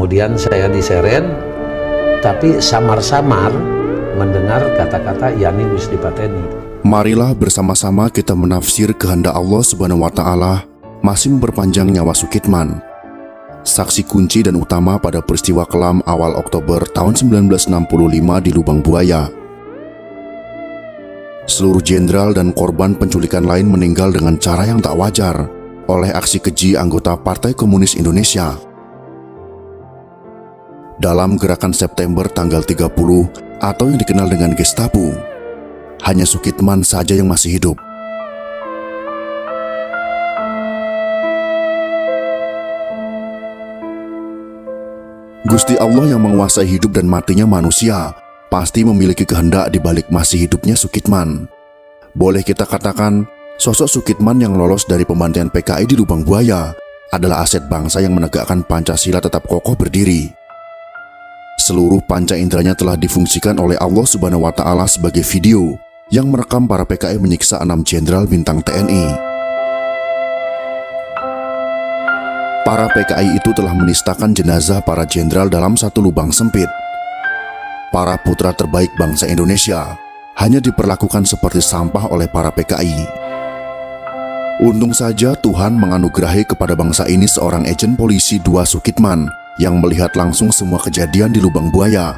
Kemudian saya diseret, tapi samar-samar mendengar kata-kata Yani wis dipateni. Marilah bersama-sama kita menafsir kehendak Allah Subhanahu wa Ta'ala masih memperpanjang nyawa Sukitman, saksi kunci dan utama pada peristiwa kelam awal Oktober tahun 1965 di Lubang Buaya. Seluruh jenderal dan korban penculikan lain meninggal dengan cara yang tak wajar oleh aksi keji anggota Partai Komunis Indonesia. Dalam gerakan September tanggal 30 atau yang dikenal dengan Gestapo, hanya Sukitman saja yang masih hidup. Gusti Allah yang menguasai hidup dan matinya manusia pasti memiliki kehendak di balik masih hidupnya Sukitman. Boleh kita katakan, sosok Sukitman yang lolos dari pembantaian PKI di Lubang Buaya adalah aset bangsa yang menegakkan Pancasila tetap kokoh berdiri. Seluruh panca inderanya telah difungsikan oleh Allah Subhanahu wa Ta'ala sebagai video yang merekam para PKI menyiksa 6 jenderal bintang TNI. Para PKI itu telah menistakan jenazah para jenderal dalam satu lubang sempit. Para putra terbaik bangsa Indonesia hanya diperlakukan seperti sampah oleh para PKI. Untung saja Tuhan menganugerahi kepada bangsa ini seorang agen polisi 2 Sukitman yang melihat langsung semua kejadian di Lubang Buaya.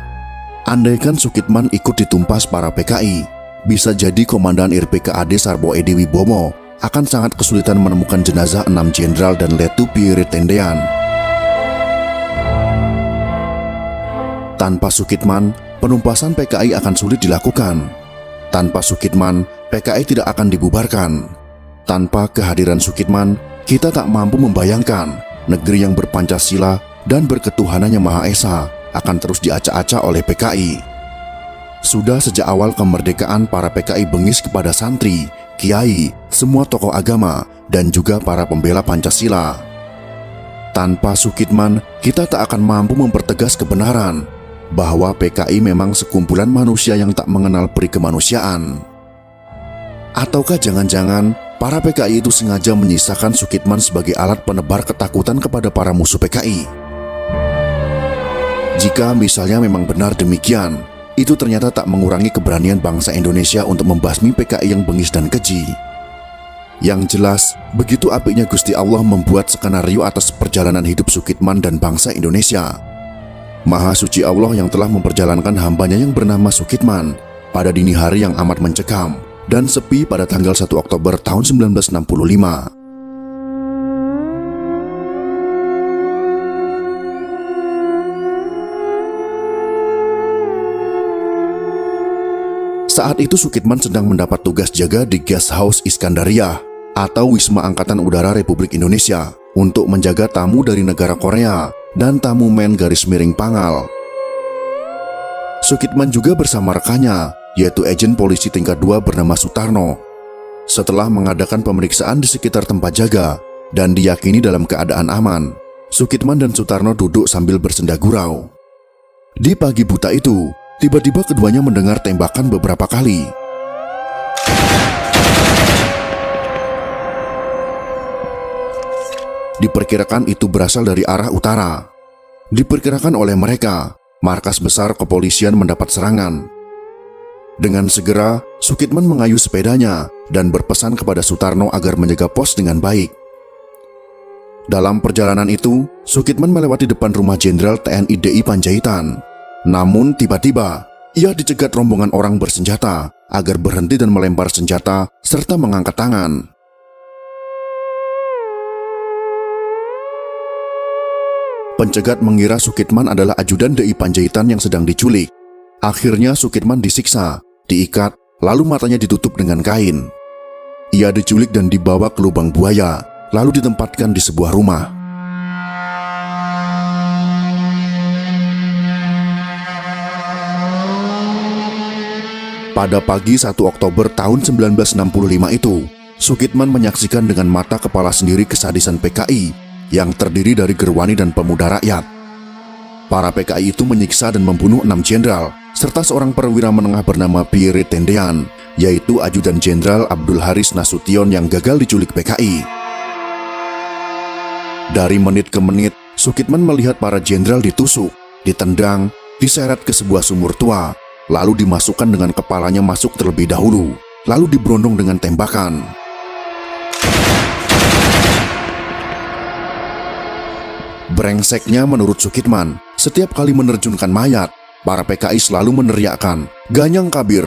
Andaikan Sukitman ikut ditumpas para PKI, bisa jadi Komandan RPKAD Sarbo Edi Wibowo akan sangat kesulitan menemukan jenazah 6 jenderal dan Letu Pierre Tendean. Tanpa Sukitman, penumpasan PKI akan sulit dilakukan. Tanpa Sukitman, PKI tidak akan dibubarkan. Tanpa kehadiran Sukitman, kita tak mampu membayangkan negeri yang berpancasila dan berketuhanan yang Maha Esa akan terus diacak-acak oleh PKI. Sudah sejak awal kemerdekaan, para PKI bengis kepada santri, kiai, semua tokoh agama, dan juga para pembela Pancasila. Tanpa Sukitman, kita tak akan mampu mempertegas kebenaran bahwa PKI memang sekumpulan manusia yang tak mengenal peri kemanusiaan. Ataukah jangan-jangan para PKI itu sengaja menyisakan Sukitman sebagai alat penebar ketakutan kepada para musuh PKI? Jika misalnya memang benar demikian, itu ternyata tak mengurangi keberanian bangsa Indonesia untuk membasmi PKI yang bengis dan keji. Yang jelas, begitu apiknya Gusti Allah membuat skenario atas perjalanan hidup Sukitman dan bangsa Indonesia. Maha suci Allah yang telah memperjalankan hambanya yang bernama Sukitman pada dini hari yang amat mencekam dan sepi pada tanggal 1 Oktober tahun 1965. Saat itu Sukitman sedang mendapat tugas jaga di Guest House Iskandaria atau Wisma Angkatan Udara Republik Indonesia untuk menjaga tamu dari negara Korea dan tamu men garis miring Pangal. Sukitman juga bersama rekannya, yaitu agen polisi tingkat 2 bernama Sutarno. Setelah mengadakan pemeriksaan di sekitar tempat jaga dan diyakini dalam keadaan aman, Sukitman dan Sutarno duduk sambil bersenda gurau. Di pagi buta itu, tiba-tiba keduanya mendengar tembakan beberapa kali. Diperkirakan itu berasal dari arah utara. Diperkirakan oleh mereka, markas besar kepolisian mendapat serangan. Dengan segera, Sukitman mengayuh sepedanya dan berpesan kepada Sutarno agar menjaga pos dengan baik. Dalam perjalanan itu, Sukitman melewati depan rumah Jenderal TNI DI Panjaitan. Namun tiba-tiba, ia dicegat rombongan orang bersenjata agar berhenti dan melempar senjata serta mengangkat tangan. Pencegat mengira Sukitman adalah ajudan DI Panjaitan yang sedang diculik. Akhirnya Sukitman disiksa, diikat, lalu matanya ditutup dengan kain. Ia diculik dan dibawa ke Lubang Buaya, lalu ditempatkan di sebuah rumah. Pada pagi 1 Oktober tahun 1965 itu, Sukitman menyaksikan dengan mata kepala sendiri kesadisan PKI yang terdiri dari gerwani dan pemuda rakyat. Para PKI itu menyiksa dan membunuh 6 jenderal, serta seorang perwira menengah bernama Pierre Tendean, yaitu ajudan Jenderal Abdul Haris Nasution yang gagal diculik PKI. Dari menit ke menit, Sukitman melihat para jenderal ditusuk, ditendang, diseret ke sebuah sumur tua, lalu dimasukkan dengan kepalanya masuk terlebih dahulu, lalu diberondong dengan tembakan. Brengseknya menurut Sukitman, setiap kali menerjunkan mayat, para PKI selalu meneriakkan, "Ganyang Kabir."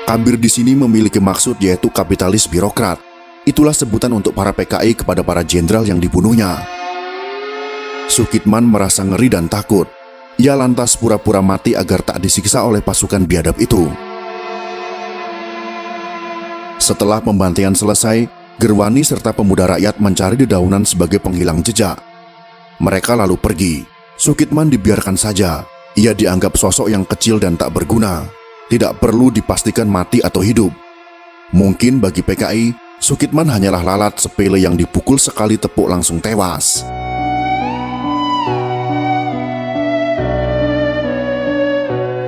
Kabir di sini memiliki maksud yaitu kapitalis birokrat. Itulah sebutan untuk para PKI kepada para jenderal yang dibunuhnya. Sukitman merasa ngeri dan takut. Ia lantas pura-pura mati agar tak disiksa oleh pasukan biadab itu. Setelah pembantaian selesai, Gerwani serta pemuda rakyat mencari dedaunan sebagai penghilang jejak. Mereka lalu pergi. Sukitman dibiarkan saja. Ia dianggap sosok yang kecil dan tak berguna. Tidak perlu dipastikan mati atau hidup. Mungkin bagi PKI, Sukitman hanyalah lalat sepele yang dipukul sekali tepuk langsung tewas.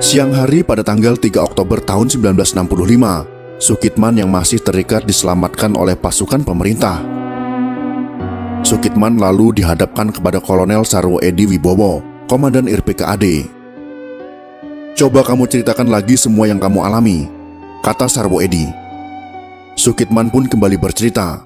Siang hari pada tanggal 3 Oktober tahun 1965, Sukitman yang masih terikat diselamatkan oleh pasukan pemerintah. Sukitman lalu dihadapkan kepada Kolonel Sarwo Edi Wibowo, Komandan RPKAD. "Coba kamu ceritakan lagi semua yang kamu alami," kata Sarwo Edi. Sukitman pun kembali bercerita.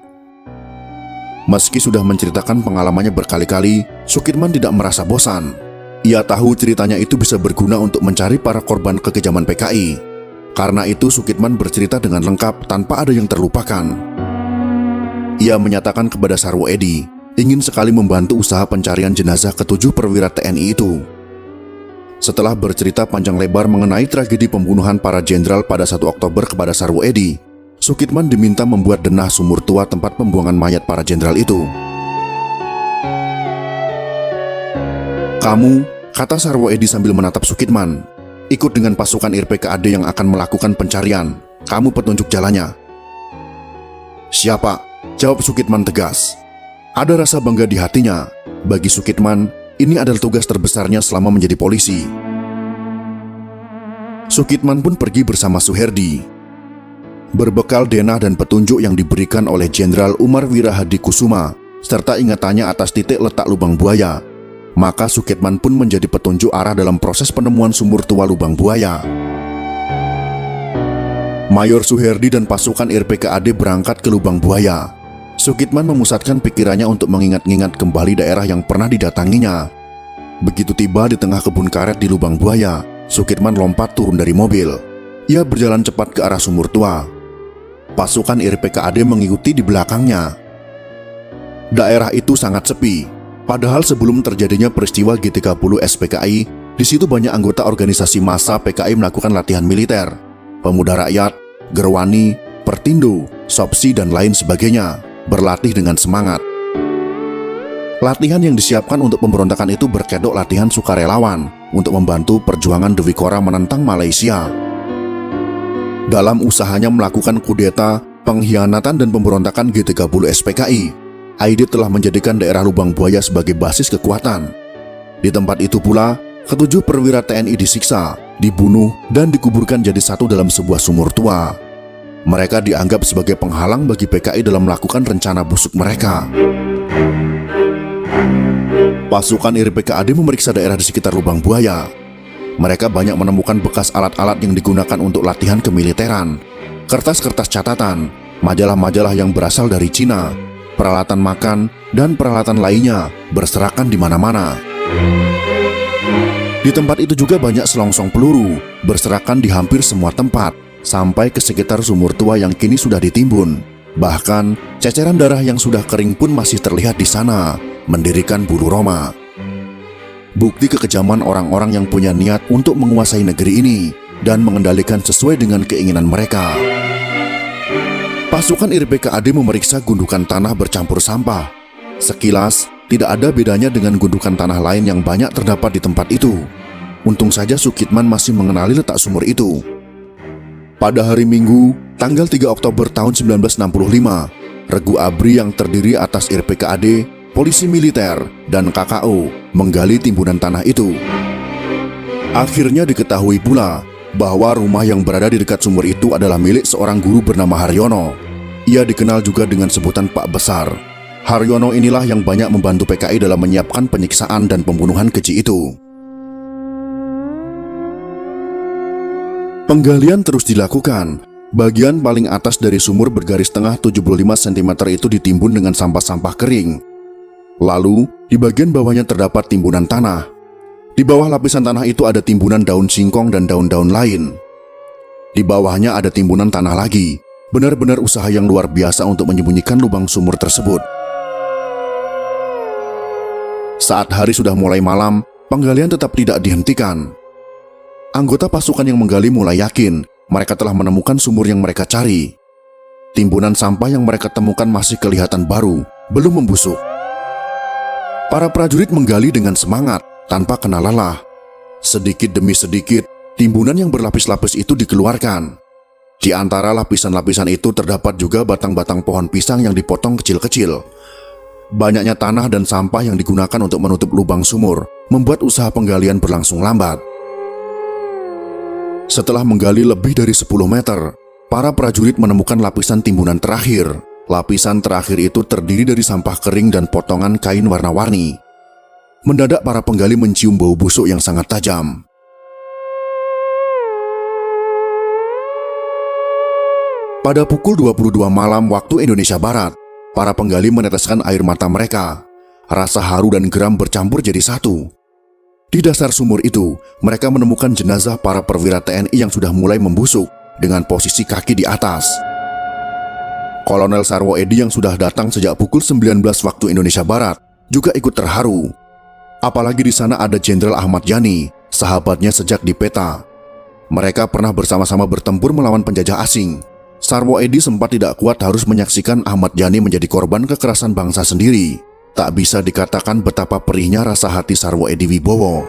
Meski sudah menceritakan pengalamannya berkali-kali, Sukitman tidak merasa bosan. Ia tahu ceritanya itu bisa berguna untuk mencari para korban kekejaman PKI. Karena itu Sukitman bercerita dengan lengkap tanpa ada yang terlupakan. Ia menyatakan kepada Sarwo Edi, ingin sekali membantu usaha pencarian jenazah ke-7 perwira TNI itu. Setelah bercerita panjang lebar mengenai tragedi pembunuhan para jenderal pada 1 Oktober kepada Sarwo Edi, Sukitman diminta membuat denah sumur tua tempat pembuangan mayat para jenderal itu. "Kamu," kata Sarwo Edi sambil menatap Sukitman, "ikut dengan pasukan RPKAD yang akan melakukan pencarian. Kamu petunjuk jalannya." "Siapa?" jawab Sukitman tegas. Ada rasa bangga di hatinya. Bagi Sukitman, ini adalah tugas terbesarnya selama menjadi polisi. Sukitman pun pergi bersama Suherdi. Berbekal denah dan petunjuk yang diberikan oleh Jenderal Umar Wirahadi Kusuma, serta ingatannya atas titik letak lubang buaya, maka Sukitman pun menjadi petunjuk arah dalam proses penemuan sumur tua lubang buaya. Mayor Suherdi dan pasukan RPKAD berangkat ke lubang buaya. Sukitman memusatkan pikirannya untuk mengingat-ingat kembali daerah yang pernah didatanginya. Begitu tiba di tengah kebun karet di lubang buaya, Sukitman lompat turun dari mobil. Ia berjalan cepat ke arah sumur tua. Pasukan RPKAD mengikuti di belakangnya. Daerah itu sangat sepi. Padahal sebelum terjadinya peristiwa G30 SPKI, di situ banyak anggota organisasi massa PKI melakukan latihan militer. Pemuda rakyat, Gerwani, Pertindo, Sopsi, dan lain sebagainya berlatih dengan semangat. Latihan yang disiapkan untuk pemberontakan itu berkedok latihan sukarelawan untuk membantu perjuangan Dewi Kora menentang Malaysia. Dalam usahanya melakukan kudeta, pengkhianatan, dan pemberontakan G30 SPKI, Aidit telah menjadikan daerah lubang buaya sebagai basis kekuatan. Di tempat itu pula, ke-7 perwira TNI disiksa, dibunuh, dan dikuburkan jadi satu dalam sebuah sumur tua. Mereka dianggap sebagai penghalang bagi PKI dalam melakukan rencana busuk mereka. Pasukan RPKAD memeriksa daerah di sekitar lubang buaya. Mereka banyak menemukan bekas alat-alat yang digunakan untuk latihan kemiliteran, kertas-kertas catatan, majalah-majalah yang berasal dari Cina, peralatan makan, dan peralatan lainnya berserakan di mana-mana. Di tempat itu juga banyak selongsong peluru berserakan di hampir semua tempat, sampai ke sekitar sumur tua yang kini sudah ditimbun. Bahkan, ceceran darah yang sudah kering pun masih terlihat di sana, mendirikan bulu Roma. Bukti kekejaman orang-orang yang punya niat untuk menguasai negeri ini dan mengendalikan sesuai dengan keinginan mereka. Pasukan RPKAD memeriksa gundukan tanah bercampur sampah. Sekilas, tidak ada bedanya dengan gundukan tanah lain yang banyak terdapat di tempat itu. Untung saja Sukitman masih mengenali letak sumur itu. Pada hari Minggu, tanggal 3 Oktober tahun 1965, regu ABRI yang terdiri atas RPKAD, polisi militer, dan KKO menggali timbunan tanah itu. Akhirnya diketahui pula bahwa rumah yang berada di dekat sumur itu adalah milik seorang guru bernama Haryono. Ia dikenal juga dengan sebutan Pak Besar. Haryono inilah yang banyak membantu PKI dalam menyiapkan penyiksaan dan pembunuhan keji itu. Penggalian terus dilakukan. Bagian paling atas dari sumur bergaris tengah 75 cm itu ditimbun dengan sampah-sampah kering. Lalu, di bagian bawahnya terdapat timbunan tanah. Di bawah lapisan tanah itu ada timbunan daun singkong dan daun-daun lain. Di bawahnya ada timbunan tanah lagi. Benar-benar usaha yang luar biasa untuk menyembunyikan lubang sumur tersebut. Saat hari sudah mulai malam, penggalian tetap tidak dihentikan. Anggota pasukan yang menggali mulai yakin mereka telah menemukan sumur yang mereka cari. Timbunan sampah yang mereka temukan masih kelihatan baru, belum membusuk. Para prajurit menggali dengan semangat, tanpa kena lelah. Sedikit demi sedikit, timbunan yang berlapis-lapis itu dikeluarkan. Di antara lapisan-lapisan itu terdapat juga batang-batang pohon pisang yang dipotong kecil-kecil. Banyaknya tanah dan sampah yang digunakan untuk menutup lubang sumur membuat usaha penggalian berlangsung lambat. Setelah menggali lebih dari 10 meter, para prajurit menemukan lapisan timbunan terakhir. Lapisan terakhir itu terdiri dari sampah kering dan potongan kain warna-warni. Mendadak para penggali mencium bau busuk yang sangat tajam. Pada pukul 22 malam waktu Indonesia Barat, para penggali meneteskan air mata mereka. Rasa haru dan geram bercampur jadi satu. Di dasar sumur itu, mereka menemukan jenazah para perwira TNI yang sudah mulai membusuk dengan posisi kaki di atas. Kolonel Sarwo Edi yang sudah datang sejak pukul 19 waktu Indonesia Barat juga ikut terharu. Apalagi di sana ada Jenderal Ahmad Yani, sahabatnya sejak di Peta. Mereka pernah bersama-sama bertempur melawan penjajah asing. Sarwo Edi sempat tidak kuat harus menyaksikan Ahmad Yani menjadi korban kekerasan bangsa sendiri. Tak bisa dikatakan betapa perihnya rasa hati Sarwo Edi Wibowo.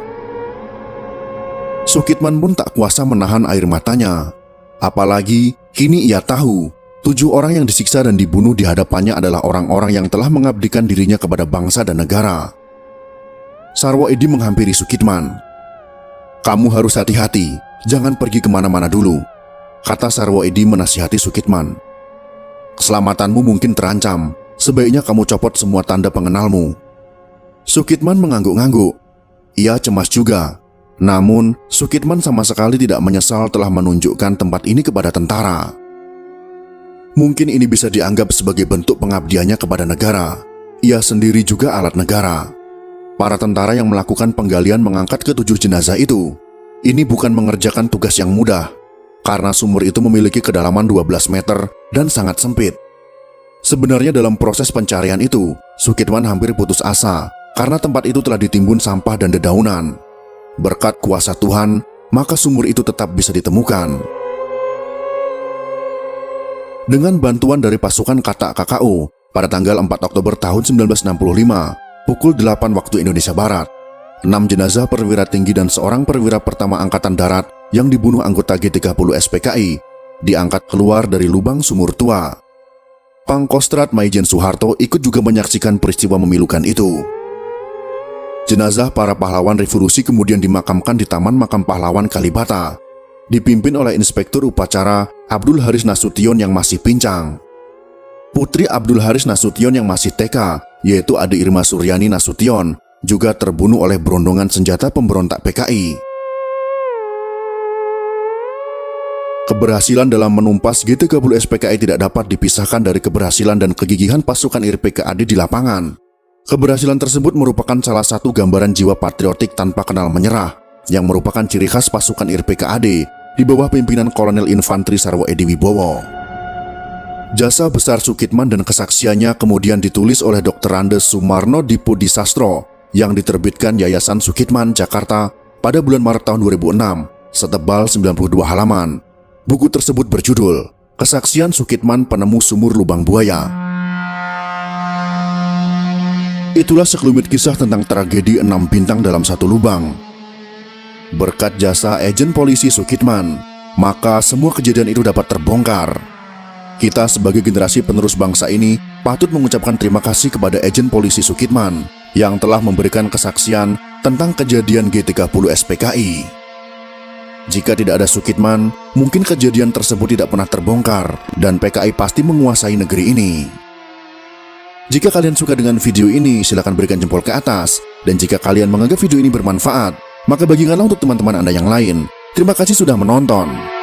Sukitman pun tak kuasa menahan air matanya. Apalagi kini ia tahu 7 orang yang disiksa dan dibunuh di hadapannya adalah orang-orang yang telah mengabdikan dirinya kepada bangsa dan negara. Sarwo Edi menghampiri Sukitman. "Kamu harus hati-hati, jangan pergi kemana-mana dulu," kata Sarwo Edi menasihati Sukitman. "Keselamatanmu mungkin terancam, sebaiknya kamu copot semua tanda pengenalmu." Sukitman mengangguk-angguk. Ia cemas juga. Namun, Sukitman sama sekali tidak menyesal telah menunjukkan tempat ini kepada tentara. Mungkin ini bisa dianggap sebagai bentuk pengabdiannya kepada negara. Ia sendiri juga alat negara. Para tentara yang melakukan penggalian mengangkat ke-7 jenazah itu. Ini bukan mengerjakan tugas yang mudah, karena sumur itu memiliki kedalaman 12 meter dan sangat sempit. Sebenarnya dalam proses pencarian itu, Sukitman hampir putus asa karena tempat itu telah ditimbun sampah dan dedaunan. Berkat kuasa Tuhan, maka sumur itu tetap bisa ditemukan. Dengan bantuan dari pasukan Katak KKO, pada tanggal 4 Oktober tahun 1965, pukul 8 waktu Indonesia Barat, 6 jenazah perwira tinggi dan seorang perwira pertama Angkatan Darat yang dibunuh anggota G30 SPKI diangkat keluar dari lubang sumur tua. Pangkostrat Maijen Soeharto ikut juga menyaksikan peristiwa memilukan itu. Jenazah para pahlawan revolusi kemudian dimakamkan di Taman Makam Pahlawan Kalibata, dipimpin oleh Inspektur Upacara Abdul Haris Nasution yang masih pincang. Putri Abdul Haris Nasution yang masih TK, yaitu Ade Irma Suryani Nasution, juga terbunuh oleh berondongan senjata pemberontak PKI. Keberhasilan dalam menumpas G30 SPKI tidak dapat dipisahkan dari keberhasilan dan kegigihan pasukan IRPKAD di lapangan. Keberhasilan tersebut merupakan salah satu gambaran jiwa patriotik tanpa kenal menyerah, yang merupakan ciri khas pasukan IRPKAD di bawah pimpinan Kolonel Infantri Sarwo Edi Wibowo. Jasa besar Sukitman dan kesaksiannya kemudian ditulis oleh Dr. Andes Sumarno Dipudisastro yang diterbitkan Yayasan Sukitman Jakarta pada bulan Maret tahun 2006, setebal 92 halaman. Buku tersebut berjudul Kesaksian Sukitman Penemu Sumur Lubang Buaya. Itulah sekelumit kisah tentang tragedi 6 bintang dalam satu lubang. Berkat jasa agen polisi Sukitman, maka semua kejadian itu dapat terbongkar. Kita sebagai generasi penerus bangsa ini patut mengucapkan terima kasih kepada agen polisi Sukitman yang telah memberikan kesaksian tentang kejadian G30 SPKI. Jika tidak ada Sukitman, mungkin kejadian tersebut tidak pernah terbongkar dan PKI pasti menguasai negeri ini. Jika kalian suka dengan video ini, silakan berikan jempol ke atas. Dan jika kalian menganggap video ini bermanfaat, maka bagikanlah untuk teman-teman Anda yang lain. Terima kasih sudah menonton.